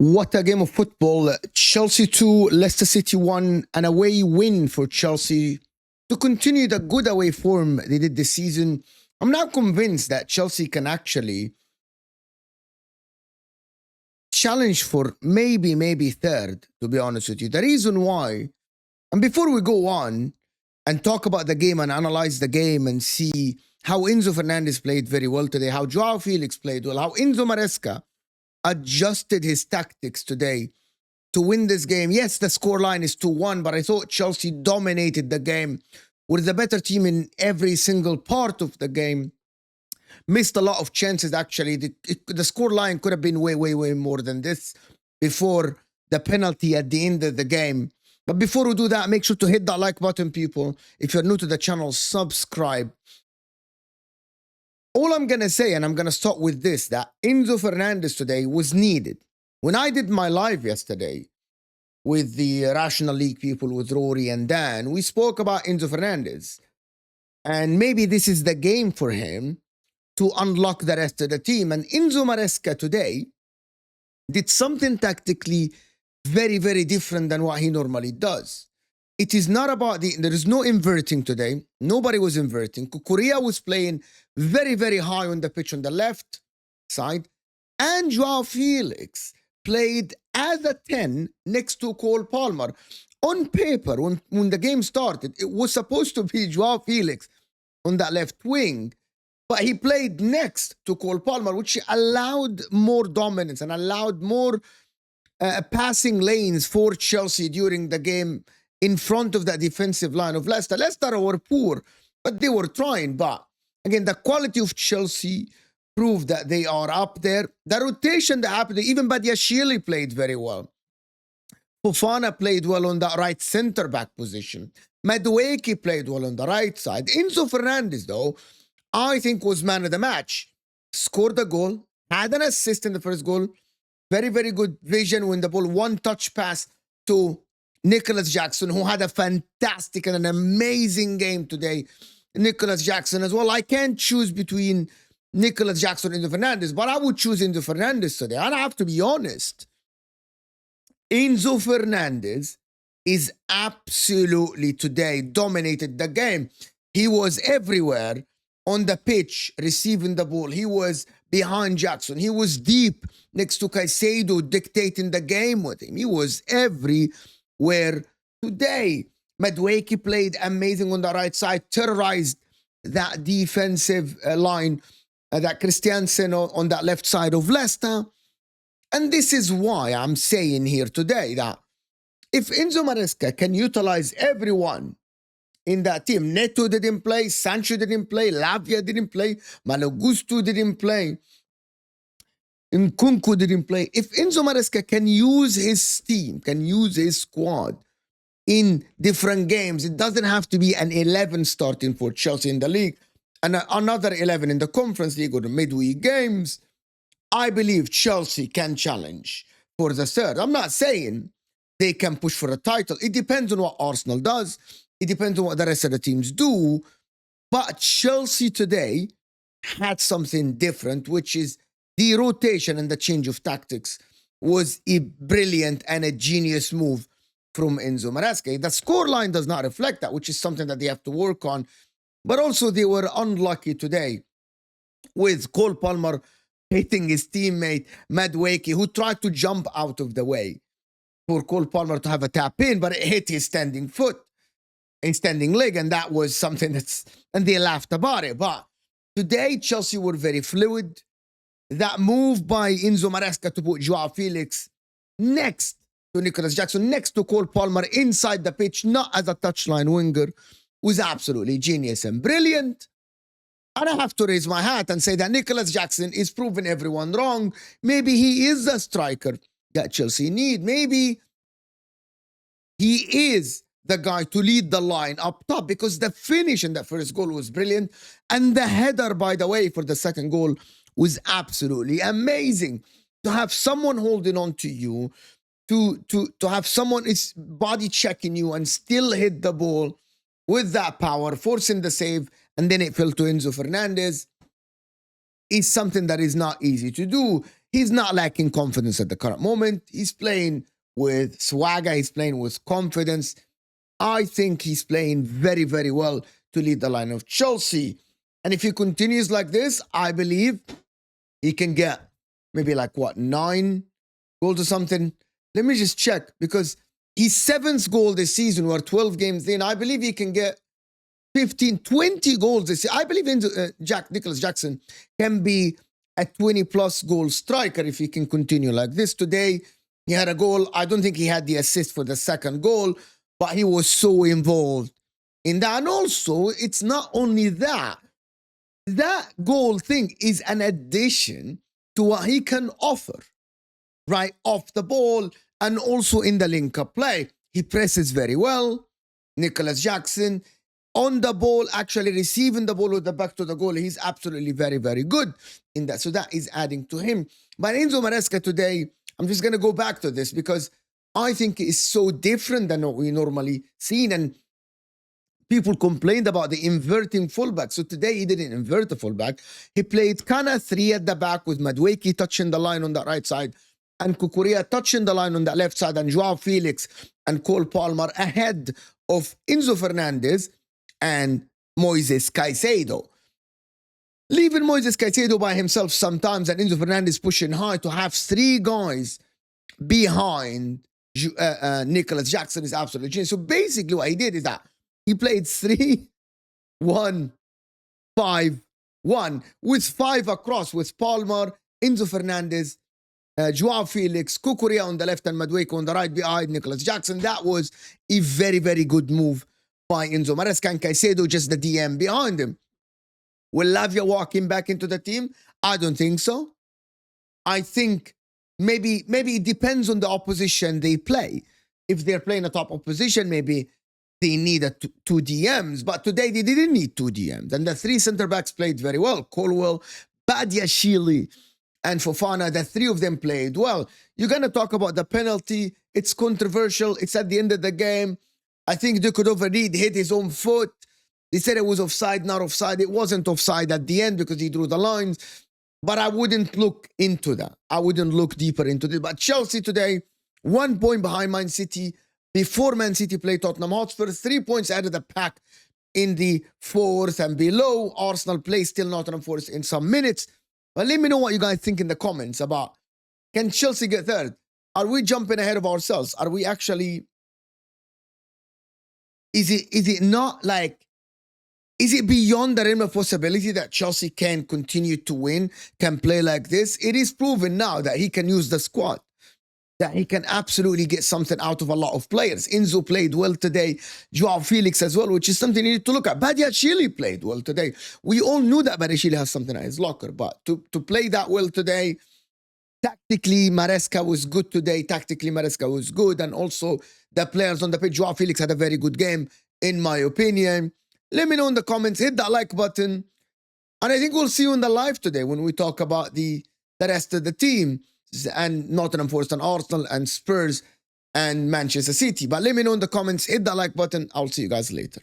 What a game of football. Chelsea 2, Leicester City 1, an away win for Chelsea to continue the good away form they did this season. I'm now convinced that Chelsea can actually challenge for maybe third, to be honest with you. The reason why, and before we go on and talk about the game and analyze the game and see how Enzo Fernández played very well today, how Joao Felix played well, how Enzo Maresca adjusted his tactics today to win this game. Yes, the scoreline is 2-1, but I thought Chelsea dominated the game. Were the better team in every single part of the game. Missed a lot of chances, actually. The scoreline could have been way more than this before the penalty at the end of the game. But before we do that, make sure to hit that like button, people. If you're new to the channel, subscribe. All I'm going to say, and I'm going to start with this, that Enzo Fernández today was needed. When I did my live yesterday with the Rational League people, with Rory and Dan, we spoke about Enzo Fernández. And maybe this is the game for him to unlock the rest of the team. And Enzo Maresca today did something tactically very different than what he normally does. It is not about there is no inverting today. Nobody was inverting. Kukurea was playing very high on the pitch on the left side. And Joao Felix played as a 10 next to Cole Palmer. On paper, when the game started, it was supposed to be Joao Felix on that left wing. But he played next to Cole Palmer, which allowed more dominance and allowed more passing lanes for Chelsea during the game in front of that defensive line of Leicester. Leicester were poor, but they were trying. But again, the quality of Chelsea proved that they are up there. The rotation that happened, even Badiashile played very well. Fofana played well on that right centre-back position. Madueke played well on the right side. Enzo Fernández, though, I think was man of the match. Scored a goal, had an assist in the first goal. Very good vision when the ball, one-touch pass to Nicholas Jackson, who had a fantastic and an amazing game today. Nicholas Jackson as well. I can't choose between Nicholas Jackson and Enzo Fernández, but I would choose Enzo Fernández today. And I have to be honest. Enzo Fernández is absolutely today dominated the game. He was everywhere on the pitch receiving the ball. He was behind Jackson. He was deep next to Caicedo, dictating the game with him. He was everywhere today. Madueke played amazing on the right side, terrorized that defensive line, that Christiansen on that left side of Leicester. And this is why I'm saying here today that if Enzo Maresca can utilize everyone in that team, Neto didn't play, Sancho didn't play, Lavia didn't play, Malo Gusto didn't play, Nkunku didn't play. If Enzo Maresca can use his team, can use his squad in different games, it doesn't have to be an 11 starting for Chelsea in the league and another 11 in the Conference League or the midweek games. I believe Chelsea can challenge for the third. I'm not saying they can push for a title. It depends on what Arsenal does. It depends on what the rest of the teams do. But Chelsea today had something different, which is the rotation and the change of tactics was a brilliant and a genius move from Enzo Maresca. The scoreline does not reflect that, which is something that they have to work on. But also they were unlucky today with Cole Palmer hitting his teammate Madueke, who tried to jump out of the way for Cole Palmer to have a tap in, but it hit his standing foot, his standing leg, and that was something and they laughed about it. But today, Chelsea were very fluid. That move by Enzo Maresca to put Joao Felix next to Nicholas Jackson, next to Cole Palmer, inside the pitch, not as a touchline winger, was absolutely genius and brilliant. And I have to raise my hat and say that Nicholas Jackson is proving everyone wrong. Maybe he is the striker that Chelsea need. Maybe he is the guy to lead the line up top, because the finish in that first goal was brilliant. And the header, by the way, for the second goal was absolutely amazing. To have someone holding on to you, to have someone is body checking you and still hit the ball with that power, forcing the save, and then it fell to Enzo Fernández, is something that is not easy to do. he's not lacking confidence at the current moment. He's playing with swagger. He's playing with confidence. I think he's playing very, very well to lead the line of Chelsea. And if he continues like this, I believe he can get maybe like, 9 goals or something. Let me just check, because his 7th goal this season, we're 12 games in. I believe he can get 15, 20 goals this season. I believe Nicholas Jackson can be a 20-plus goal striker if he can continue like this. Today, he had a goal. I don't think he had the assist for the second goal, but he was so involved in that. And also, it's not only that. That goal thing is an addition to what he can offer, right, off the ball and also in the link-up play. He presses very well. Nicholas Jackson, on the ball, actually receiving the ball with the back to the goal, he's absolutely very, very good in that. So that is adding to him. But Enzo Maresca today, I'm just going to go back to this because I think it's so different than what we normally see. And people complained about the inverting fullback. So today he didn't invert the fullback. He played kind of 3 at the back with Madueke touching the line on the right side and Cucurella touching the line on the left side, and Joao Felix and Cole Palmer ahead of Enzo Fernández and Moises Caicedo. Leaving Moises Caicedo by himself sometimes and Enzo Fernández pushing high to have 3 guys behind Nicholas Jackson is absolutely genius. So basically what he did is that he played 3-1-5-1 with 5 across with Palmer, Enzo Fernández, Joao Felix, Cucurella on the left and Madueke on the right behind Nicholas Jackson. That was a very, very good move by Enzo Maresca, and Caicedo just the DM behind him. Will Lavia walk him back into the team? I don't think so. I think maybe it depends on the opposition they play. If they're playing a top opposition, maybe they need 2 DMs. But today they didn't need 2 DMs. And the 3 center-backs played very well. Colwell, Badiashile, and Fofana, the 3 of them played well. You're going to talk about the penalty. It's controversial. It's at the end of the game. I think Dukodova hit his own foot. They said it was offside, not offside. It wasn't offside at the end because he drew the lines. But I wouldn't look into that. I wouldn't look deeper into it. But Chelsea today, 1 point behind Man City. Before Man City played Tottenham Hotspur, 3 points out of the pack in the 4th and below. Arsenal plays still Nottingham Forest in some minutes. But let me know what you guys think in the comments about, can Chelsea get 3rd? Are we jumping ahead of ourselves? Are we actually... Is it not like... Is it beyond the realm of possibility that Chelsea can continue to win, can play like this? It is proven now that he can use the squad, that he can absolutely get something out of a lot of players. Enzo played well today. Joao Felix as well, which is something you need to look at. Badiashile played well today. We all knew that Badiashile has something at his locker, but to play that well today, tactically, Maresca was good today. Tactically, Maresca was good. And also, the players on the pitch, Joao Felix had a very good game, in my opinion. Let me know in the comments. Hit that like button. And I think we'll see you in the live today when we talk about the rest of the team and Nottingham Forest and Arsenal and Spurs and Manchester City. But let me know in the comments. Hit that like button. I'll see you guys later.